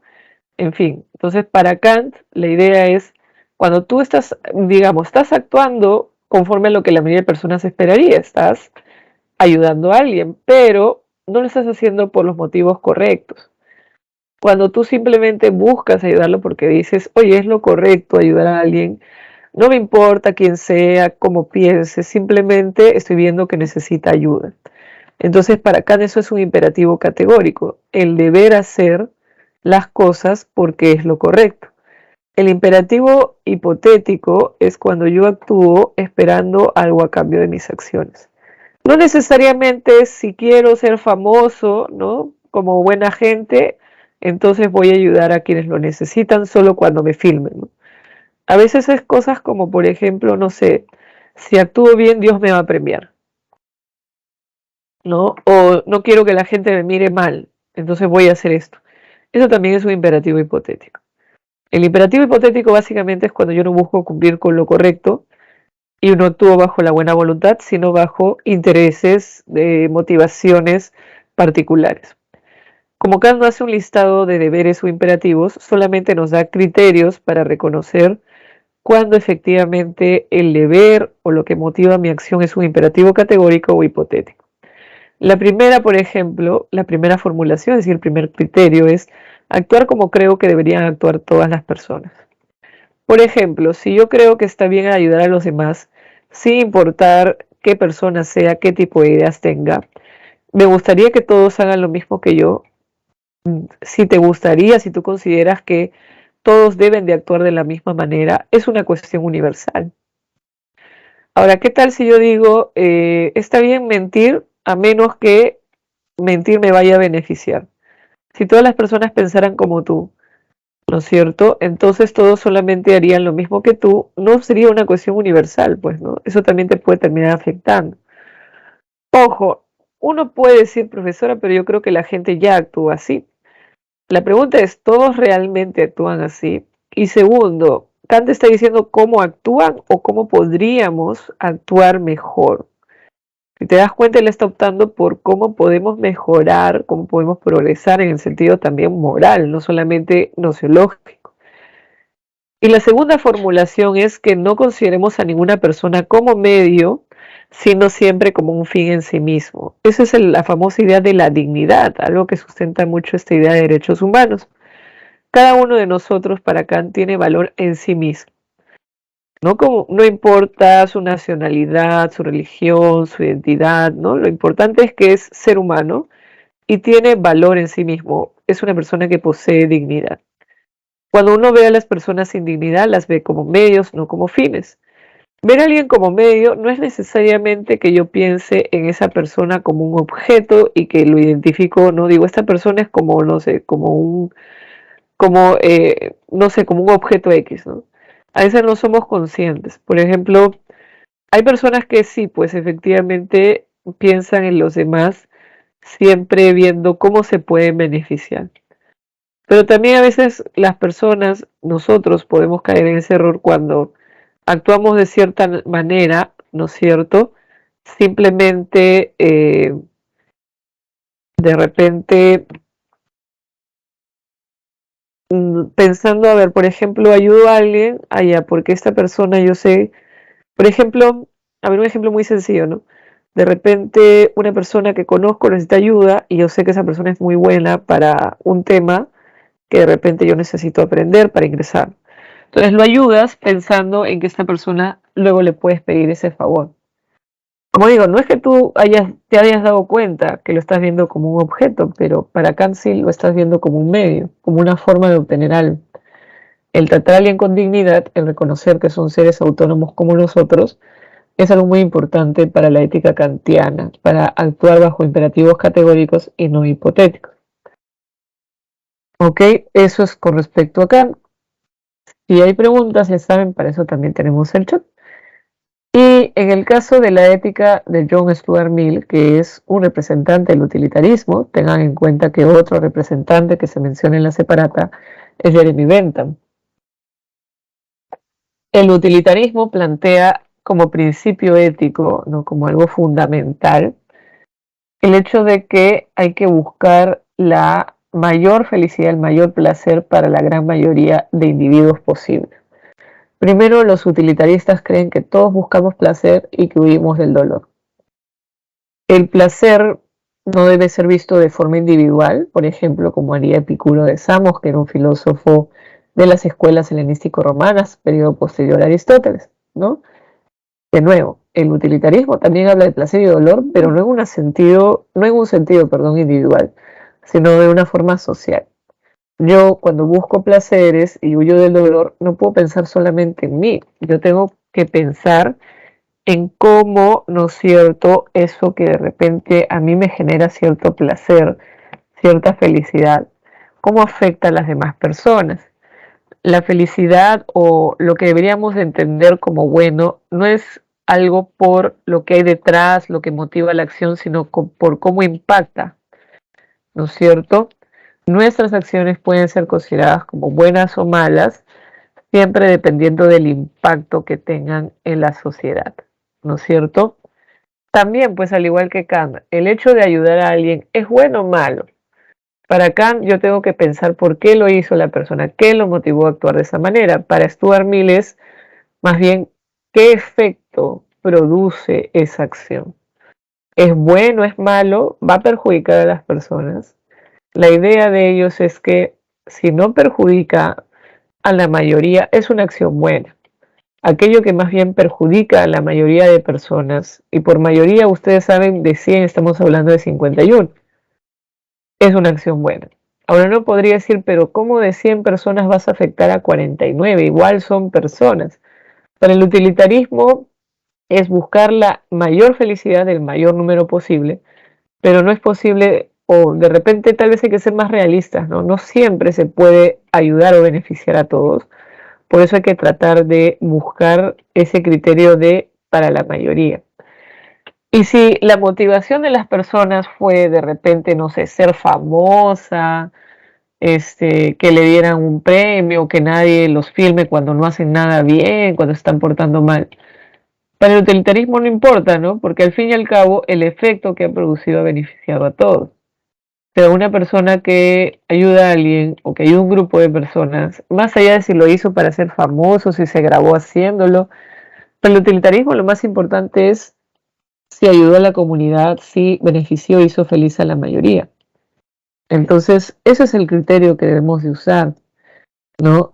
En fin, entonces para Kant la idea es, cuando tú estás, digamos, estás actuando conforme a lo que la mayoría de personas esperaría, estás ayudando a alguien, pero no lo estás haciendo por los motivos correctos. Cuando tú simplemente buscas ayudarlo porque dices, oye, es lo correcto ayudar a alguien, no me importa quién sea, cómo piense, simplemente estoy viendo que necesita ayuda. Entonces, para Kant eso es un imperativo categórico, el deber hacer las cosas porque es lo correcto. El imperativo hipotético es cuando yo actúo esperando algo a cambio de mis acciones. No necesariamente si quiero ser famoso, ¿no? Como buena gente, entonces voy a ayudar a quienes lo necesitan solo cuando me filmen, ¿no? A veces es cosas como, por ejemplo, no sé, si actúo bien, Dios me va a premiar, ¿no? O no quiero que la gente me mire mal, entonces voy a hacer esto. Eso también es un imperativo hipotético. El imperativo hipotético básicamente es cuando yo no busco cumplir con lo correcto y no actúo bajo la buena voluntad, sino bajo intereses, de motivaciones particulares. Como Kant no hace un listado de deberes o imperativos, solamente nos da criterios para reconocer cuando efectivamente el deber o lo que motiva mi acción es un imperativo categórico o hipotético. La primera, por ejemplo, la primera formulación, es decir, el primer criterio es actuar como creo que deberían actuar todas las personas. Por ejemplo, si yo creo que está bien ayudar a los demás, sin importar qué persona sea, qué tipo de ideas tenga, me gustaría que todos hagan lo mismo que yo. Si te gustaría, si tú consideras que todos deben de actuar de la misma manera, es una cuestión universal. Ahora, ¿qué tal si yo digo, está bien mentir a menos que mentir me vaya a beneficiar? Si todas las personas pensaran como tú, ¿no es cierto? Entonces todos solamente harían lo mismo que tú, no sería una cuestión universal, pues, ¿no? Eso también te puede terminar afectando. Ojo, uno puede decir, profesora, pero yo creo que la gente ya actúa así. La pregunta es, ¿todos realmente actúan así? Y segundo, Kant está diciendo cómo actúan o cómo podríamos actuar mejor. Si te das cuenta, él está optando por cómo podemos mejorar, cómo podemos progresar en el sentido también moral, no solamente nociológico. Y la segunda formulación es que no consideremos a ninguna persona como medio, sino siempre como un fin en sí mismo. Esa es la famosa idea de la dignidad, algo que sustenta mucho esta idea de derechos humanos. Cada uno de nosotros para Kant tiene valor en sí mismo. No importa su nacionalidad, su religión, su identidad, ¿no? Lo importante es que es ser humano y tiene valor en sí mismo. Es una persona que posee dignidad. Cuando uno ve a las personas sin dignidad, las ve como medios, no como fines. Ver a alguien como medio no es necesariamente que yo piense en esa persona como un objeto y que lo identifico, no digo, esta persona es como, no sé, no sé, como un objeto X, ¿no? A veces no somos conscientes. Por ejemplo, hay personas que sí, pues efectivamente piensan en los demás, siempre viendo cómo se pueden beneficiar. Pero también a veces las personas, nosotros podemos caer en ese error cuando actuamos de cierta manera, ¿no es cierto? Simplemente de repente pensando, a ver, por ejemplo, ayudo a alguien, allá, porque esta persona yo sé, por ejemplo, a ver, un ejemplo muy sencillo, ¿no? De repente una persona que conozco necesita ayuda y yo sé que esa persona es muy buena para un tema que de repente yo necesito aprender para ingresar. Entonces lo ayudas pensando en que esta persona luego le puedes pedir ese favor. Como digo, no es que tú te hayas dado cuenta que lo estás viendo como un objeto, pero para Kant sí lo estás viendo como un medio, como una forma de obtener algo. El tratar a alguien con dignidad, el reconocer que son seres autónomos como nosotros, es algo muy importante para la ética kantiana, para actuar bajo imperativos categóricos y no hipotéticos. Ok, eso es con respecto a Kant. Si hay preguntas, ya saben, para eso también tenemos el chat. Y en el caso de la ética de John Stuart Mill, que es un representante del utilitarismo, tengan en cuenta que otro representante que se menciona en la separata es Jeremy Bentham. El utilitarismo plantea como principio ético, ¿no?, como algo fundamental, el hecho de que hay que buscar la mayor felicidad, el mayor placer para la gran mayoría de individuos posible. Primero, los utilitaristas creen que todos buscamos placer y que huimos del dolor. El placer no debe ser visto de forma individual, por ejemplo, como haría Epicuro de Samos, que era un filósofo de las escuelas helenístico-romanas, periodo posterior a Aristóteles, ¿no? De nuevo, el utilitarismo también habla de placer y dolor, pero no en un sentido, individual, sino de una forma social. Yo, cuando busco placeres y huyo del dolor, no puedo pensar solamente en mí. Yo tengo que pensar en cómo, ¿no es cierto?, eso que de repente a mí me genera cierto placer, cierta felicidad, cómo afecta a las demás personas. La felicidad, o lo que deberíamos de entender como bueno, no es algo por lo que hay detrás, lo que motiva la acción, sino por cómo impacta, ¿no es cierto? Nuestras acciones pueden ser consideradas como buenas o malas, siempre dependiendo del impacto que tengan en la sociedad, ¿no es cierto? También, pues al igual que Kant, el hecho de ayudar a alguien es bueno o malo. Para Kant yo tengo que pensar por qué lo hizo la persona, qué lo motivó a actuar de esa manera. Para Stuart Mill es más bien qué efecto produce esa acción. ¿Es bueno, es malo? ¿Va a perjudicar a las personas? La idea de ellos es que si no perjudica a la mayoría, es una acción buena. Aquello que más bien perjudica a la mayoría de personas, y por mayoría ustedes saben, de 100 estamos hablando de 51, es una acción buena. Ahora no podría decir, pero ¿cómo de 100 personas vas a afectar a 49? Igual son personas. Para el utilitarismo es buscar la mayor felicidad del mayor número posible, pero no es posible, o de repente tal vez hay que ser más realistas, ¿no? No siempre se puede ayudar o beneficiar a todos. Por eso hay que tratar de buscar ese criterio de para la mayoría. Y si la motivación de las personas fue de repente, no sé, ser famosa, que le dieran un premio, que nadie los filme cuando no hacen nada bien, cuando se están portando mal. Para el utilitarismo no importa, ¿no? Porque al fin y al cabo el efecto que ha producido ha beneficiado a todos. Pero una persona que ayuda a alguien o que ayuda a un grupo de personas, más allá de si lo hizo para ser famoso, si se grabó haciéndolo, para el utilitarismo lo más importante es si ayudó a la comunidad, si benefició, hizo feliz a la mayoría. Entonces, ese es el criterio que debemos de usar, ¿no?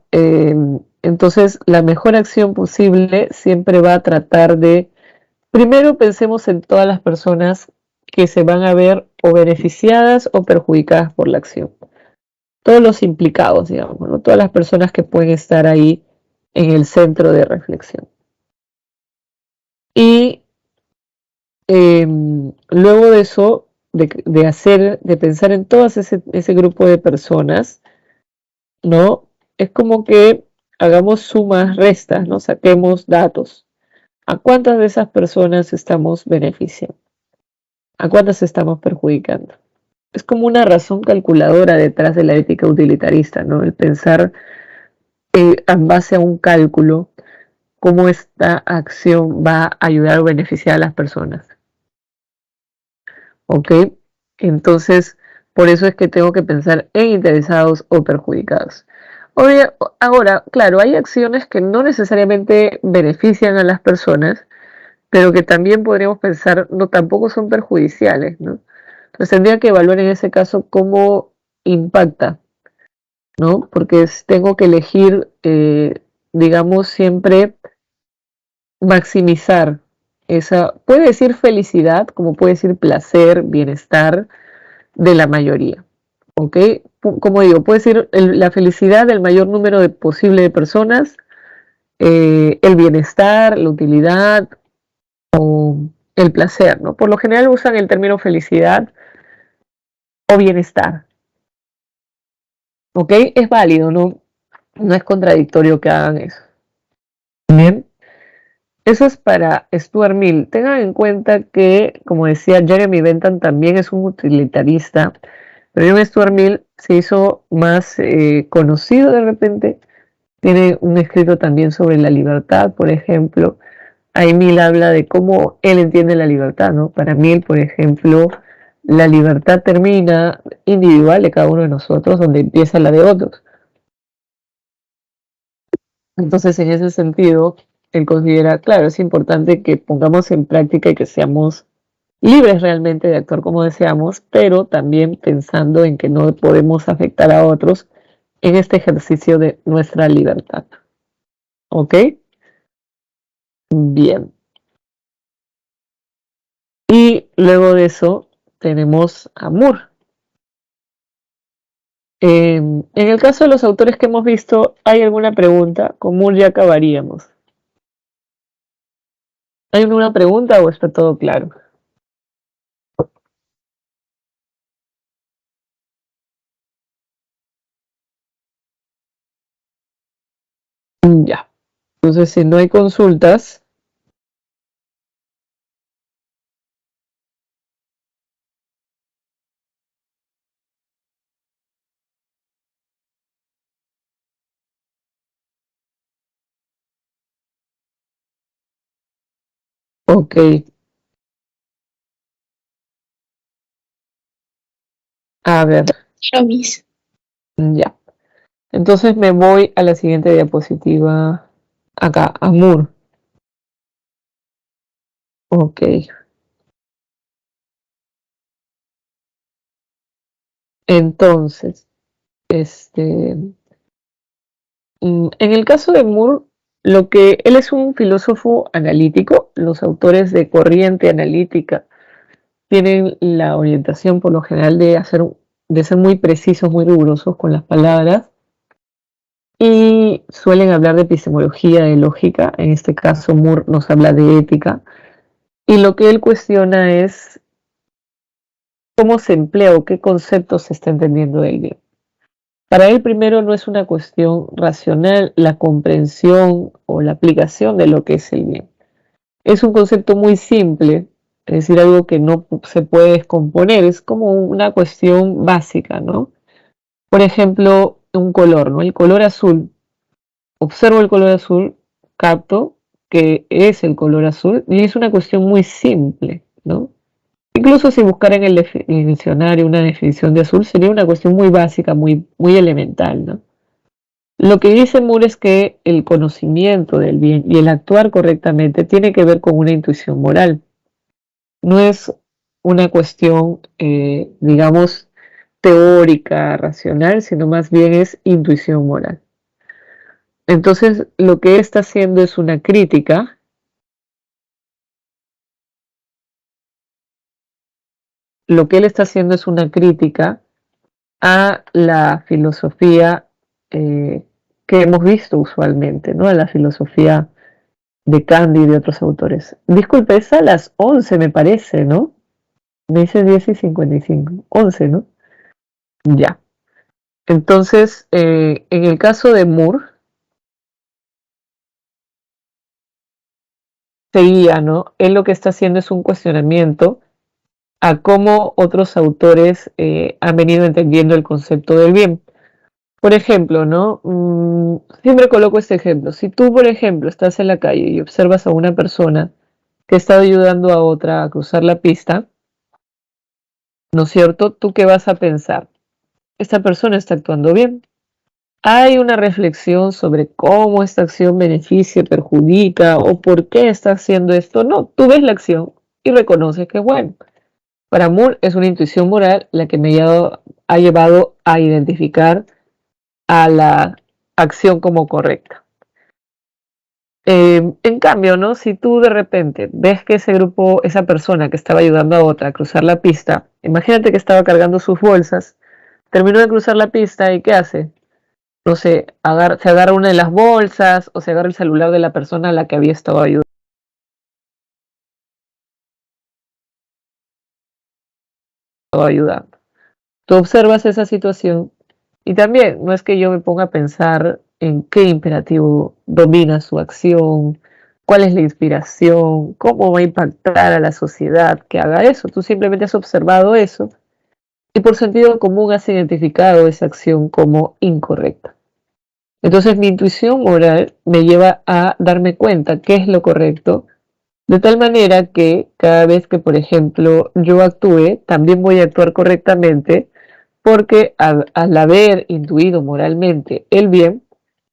Entonces, la mejor acción posible siempre va a tratar de, primero pensemos en todas las personas que se van a ver o beneficiadas o perjudicadas por la acción. Todos los implicados, digamos, ¿no? Todas las personas que pueden estar ahí en el centro de reflexión. Y luego de eso, de pensar en todo ese grupo de personas, ¿no? Es como que hagamos sumas, restas, ¿no? Saquemos datos. ¿A cuántas de esas personas estamos beneficiando? ¿A cuántas estamos perjudicando? Es como una razón calculadora detrás de la ética utilitarista, ¿no? El pensar en base a un cálculo cómo esta acción va a ayudar o beneficiar a las personas. ¿Ok? Entonces, por eso es que tengo que pensar en interesados o perjudicados. Ahora, claro, hay acciones que no necesariamente benefician a las personas, pero que también podríamos pensar no tampoco son perjudiciales, ¿no? Entonces tendría que evaluar en ese caso cómo impacta, ¿no? Porque tengo que elegir, digamos, siempre maximizar esa, puede decir felicidad, como puede decir placer, bienestar de la mayoría, ¿ok? Como digo, puede ser la felicidad del mayor número posible de personas, el bienestar, la utilidad o el placer, ¿no? Por lo general usan el término felicidad o bienestar, ¿ok? Es válido, no es contradictorio que hagan eso. Bien. Eso es para Stuart Mill. Tengan en cuenta que, como decía, Jeremy Bentham también es un utilitarista, pero John Stuart Mill se hizo más conocido de repente. Tiene un escrito también sobre la libertad, por ejemplo. Ahí Mill habla de cómo él entiende la libertad, ¿no? Para Mill, por ejemplo, la libertad termina individual de cada uno de nosotros, donde empieza la de otros. Entonces, en ese sentido, él considera, claro, es importante que pongamos en práctica y que seamos libres realmente de actuar como deseamos, pero también pensando en que no podemos afectar a otros en este ejercicio de nuestra libertad. ¿Ok? Bien. Y luego de eso tenemos a Moore. En el caso de los autores que hemos visto, ¿hay alguna pregunta? Con Moore ya acabaríamos. ¿Hay alguna pregunta o está todo claro? Ya. Entonces, si no hay consultas, ok. A ver, Yo mis. ya. Entonces me voy a la siguiente diapositiva. Acá, a Moore. Ok. Entonces, en el caso de Moore, lo que él es un filósofo analítico, los autores de corriente analítica tienen la orientación por lo general de ser muy precisos, muy rigurosos con las palabras y suelen hablar de epistemología, de lógica. En este caso, Moore nos habla de ética y lo que él cuestiona es cómo se emplea o qué conceptos se está entendiendo de ello. Para él primero no es una cuestión racional la comprensión o la aplicación de lo que es el bien. Es un concepto muy simple, es decir, algo que no se puede descomponer, es como una cuestión básica, ¿no? Por ejemplo, un color, ¿no? El color azul, observo el color azul, capto que es el color azul y es una cuestión muy simple, ¿no? Incluso si buscara en el diccionario una definición de azul sería una cuestión muy básica, muy elemental, ¿no? Lo que dice Moore es que el conocimiento del bien y el actuar correctamente tiene que ver con una intuición moral. No es una cuestión, digamos, teórica, racional, sino más bien es intuición moral. Entonces, lo que él está haciendo es una crítica, lo que él está haciendo es una crítica a la filosofía que hemos visto usualmente, ¿no? A la filosofía de Kant y de otros autores. Disculpe, es a las 11 me parece, ¿no? Me dice 10:55. 11, ¿no? Ya. Entonces, en el caso de Moore, seguía, ¿no? Él lo que está haciendo es un cuestionamiento a cómo otros autores han venido entendiendo el concepto del bien. Por ejemplo, ¿no? Siempre coloco este ejemplo. Si tú, por ejemplo, estás en la calle y observas a una persona que está ayudando a otra a cruzar la pista, ¿no es cierto? ¿Tú qué vas a pensar? Esta persona está actuando bien. Hay una reflexión sobre cómo esta acción beneficia, perjudica o por qué está haciendo esto. No, tú ves la acción y reconoces que es bueno. Para Moore es una intuición moral la que me ha llevado a identificar a la acción como correcta. En cambio, ¿no? Si tú de repente ves que ese grupo, esa persona que estaba ayudando a otra a cruzar la pista, imagínate que estaba cargando sus bolsas, terminó de cruzar la pista y ¿qué hace? No sé, se agarra una de las bolsas o se agarra el celular de la persona a la que había estado ayudando. Tú observas esa situación y también no es que yo me ponga a pensar en qué imperativo domina su acción, ¿Cuál es la inspiración? ¿Cómo va a impactar a la sociedad que haga eso? Tú simplemente has observado eso y por sentido común has identificado esa acción como incorrecta. Entonces mi intuición moral me lleva a darme cuenta qué es lo correcto, de tal manera que cada vez que, por ejemplo, yo actúe, también voy a actuar correctamente, porque al haber intuido moralmente el bien,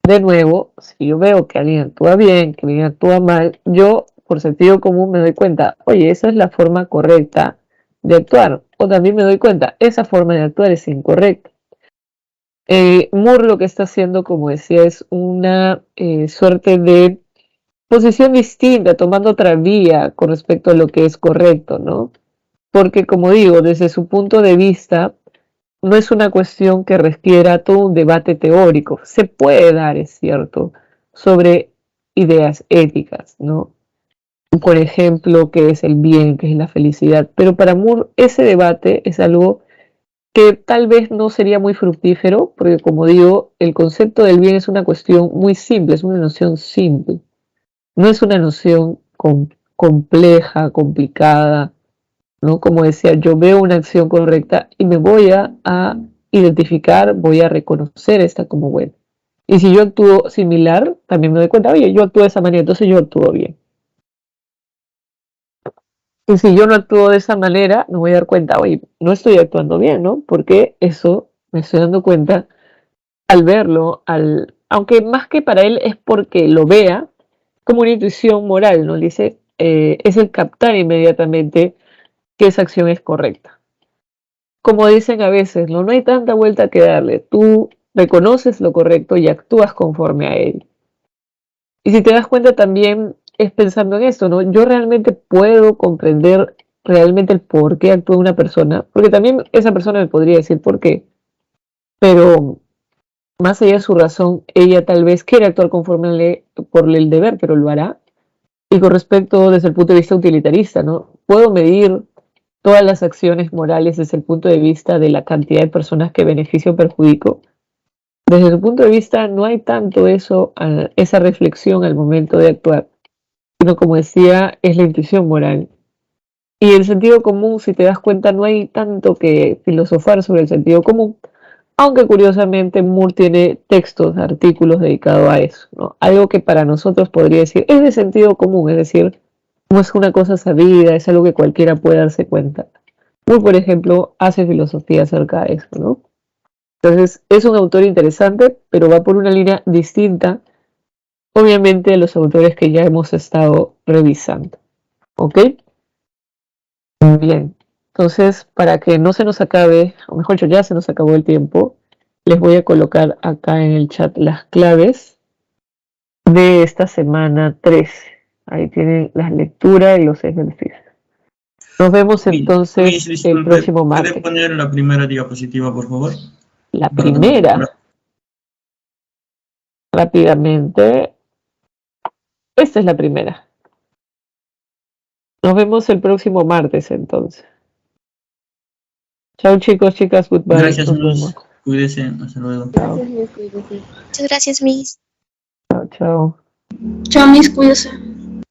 de nuevo, si yo veo que alguien actúa bien, que alguien actúa mal, yo por sentido común me doy cuenta, oye, esa es la forma correcta de actuar. O también me doy cuenta, esa forma de actuar es incorrecta. Moore lo que está haciendo, como decía, es una suerte de posición distinta, tomando otra vía con respecto a lo que es correcto, ¿no? Porque, como digo, desde su punto de vista, no es una cuestión que requiera todo un debate teórico. Se puede dar, es cierto, sobre ideas éticas, ¿no? Por ejemplo, qué es el bien, qué es la felicidad. Pero para Moore ese debate es algo que tal vez no sería muy fructífero, porque como digo, el concepto del bien es una cuestión muy simple, es una noción simple. No es una noción compleja, complicada, ¿no? Como decía, yo veo una acción correcta y me voy a identificar, voy a reconocer esta como buena. Y si yo actúo similar, también me doy cuenta, oye, yo actúo de esa manera, entonces yo actúo bien. Y si yo no actúo de esa manera, me voy a dar cuenta, oye, no estoy actuando bien, ¿no? Porque eso me estoy dando cuenta al verlo, aunque más que para él es porque lo vea, como una intuición moral, ¿no? Le dice, es el captar inmediatamente que esa acción es correcta. Como dicen a veces, ¿no? No hay tanta vuelta que darle. Tú reconoces lo correcto y actúas conforme a él. Y si te das cuenta también es pensando en esto, ¿no? Yo realmente puedo comprender realmente el por qué actúa una persona, porque también esa persona me podría decir por qué, pero más allá de su razón, ella tal vez quiere actuar conforme por el deber, pero lo hará. Y con respecto desde el punto de vista utilitarista, ¿no? Puedo medir todas las acciones morales desde el punto de vista de la cantidad de personas que beneficio o perjudico. Desde su punto de vista no hay tanto eso, esa reflexión al momento de actuar, sino como decía, es la intuición moral. Y el sentido común, si te das cuenta, no hay tanto que filosofar sobre el sentido común, aunque curiosamente Moore tiene textos, artículos dedicados a eso, ¿no? Algo que para nosotros podría decir es de sentido común, es decir, no es una cosa sabida, es algo que cualquiera puede darse cuenta. Moore, por ejemplo, hace filosofía acerca de eso, ¿no? Entonces, es un autor interesante, pero va por una línea distinta, obviamente, de los autores que ya hemos estado revisando. ¿Ok? Bien. Entonces, para que no se nos acabe, o mejor dicho, ya se nos acabó el tiempo, les voy a colocar acá en el chat las claves de esta semana 13. Ahí tienen las lecturas y los ejercicios. Nos vemos entonces disculpe, el próximo martes. ¿Puede poner la primera diapositiva, por favor? La primera. Rápidamente. Esta es la primera. Nos vemos el próximo martes entonces. Chao chicos, chicas, goodbye. Gracias, Nos vemos. Cuídense, hasta luego. Chao. Muchas gracias, Miss. Chao, chao. Chao, Miss, cuídese.